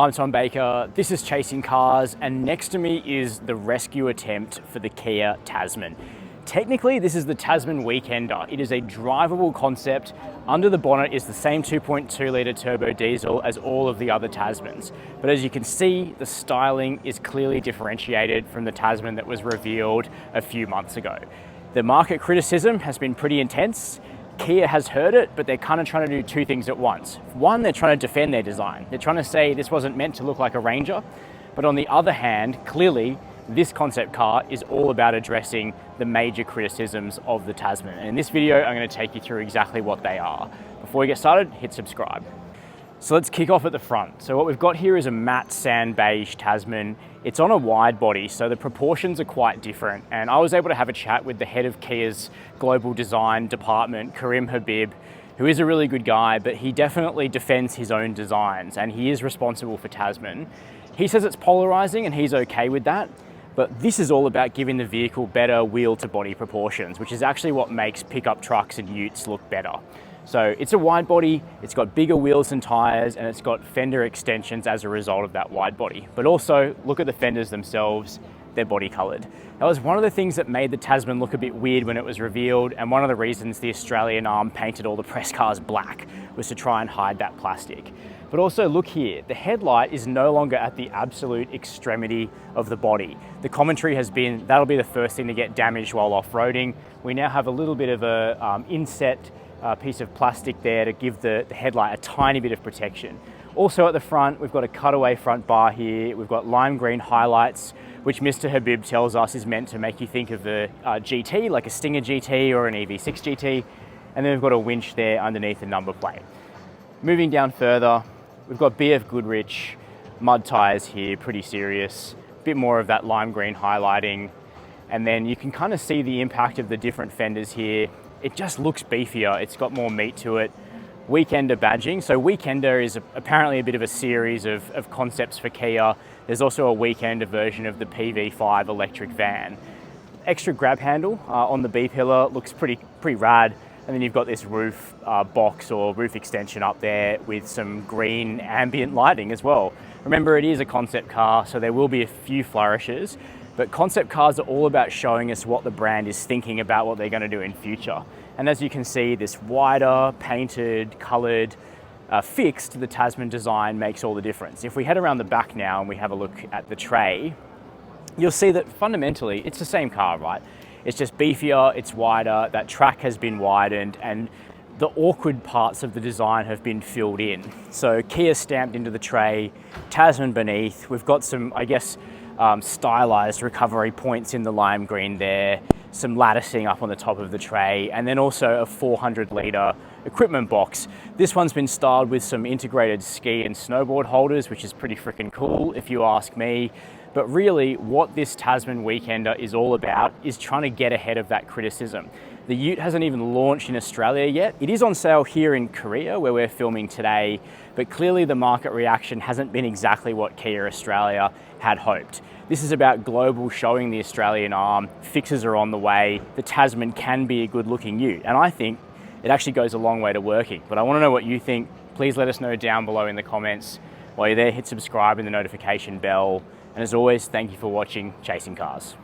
I'm Tom Baker, this is Chasing Cars, and next to me is the rescue attempt for the Kia Tasman. Technically, this is the Tasman Weekender. It is a drivable concept. Under the bonnet is the same 2.2 litre turbo diesel as all of the other Tasmans. But as you can see, the styling is clearly differentiated from the Tasman that was revealed a few months ago. The market criticism has been pretty intense. Kia has heard it, but they're kind of trying to do two things at once. One, they're trying to defend their design. They're trying to say this wasn't meant to look like a Ranger, but on the other hand, clearly, this concept car is all about addressing the major criticisms of the Tasman. And in this video, I'm going to take you through exactly what they are. Before we get started, hit subscribe. So let's kick off at the front. So what we've got here is a matte sand beige Tasman. It's on a wide body, so the proportions are quite different. And I was able to have a chat with the head of Kia's global design department, Karim Habib, who is a really good guy, but he definitely defends his own designs and he is responsible for Tasman. He says it's polarizing and he's okay with that. But this is all about giving the vehicle better wheel to body proportions, which is actually what makes pickup trucks and utes look better. So it's a wide body, it's got bigger wheels and tires, and it's got fender extensions as a result of that wide body. But also, look at the fenders themselves, they're body colored. That was one of the things that made the Tasman look a bit weird when it was revealed, and one of the reasons the Australian arm painted all the press cars black was to try and hide that plastic. But also look here, the headlight is no longer at the absolute extremity of the body. The commentary has been, that'll be the first thing to get damaged while off-roading. We now have a little bit of a inset piece of plastic there to give the headlight a tiny bit of protection. Also at the front, we've got a cutaway front bar here. We've got lime green highlights, which Mr. Habib tells us is meant to make you think of the GT, like a Stinger GT or an EV6 GT. And then we've got a winch there underneath the number plate. Moving down further, we've got BF Goodrich mud tires here, pretty serious. A bit more of that lime green highlighting. And then you can kind of see the impact of the different fenders here. It just looks beefier, it's got more meat to it. Weekender badging. So Weekender is apparently a bit of a series of concepts for Kia. There's also a Weekender version of the PV5 electric van. Extra grab handle on the B-pillar looks pretty rad. And then you've got this roof box or roof extension up there with some green ambient lighting as well. Remember, it is a concept car, so there will be a few flourishes. But concept cars are all about showing us what the brand is thinking about what they're going to do in future. And as you can see, this wider, painted, coloured, fixed, the Tasman design makes all the difference. If we head around the back now and we have a look at the tray, you'll see that fundamentally it's the same car, right? It's just beefier, it's wider, that track has been widened, and the awkward parts of the design have been filled in. So Kia stamped into the tray, Tasman beneath. We've got some, I guess, stylized recovery points in the lime green there, some latticing up on the top of the tray, and then also a 400 litre equipment box. This one's been styled with some integrated ski and snowboard holders, which is pretty freaking cool if you ask me. But really what this Tasman Weekender is all about is trying to get ahead of that criticism. The ute hasn't even launched in Australia yet. It is on sale here in Korea where we're filming today, but clearly the market reaction hasn't been exactly what Kia Australia had hoped. This is about global showing the Australian arm, fixes are on the way, the Tasman can be a good looking ute, and I think it actually goes a long way to working. But I want to know what you think. Please let us know down below in the comments. While you're there, hit subscribe and the notification bell. And as always, thank you for watching Chasing Cars.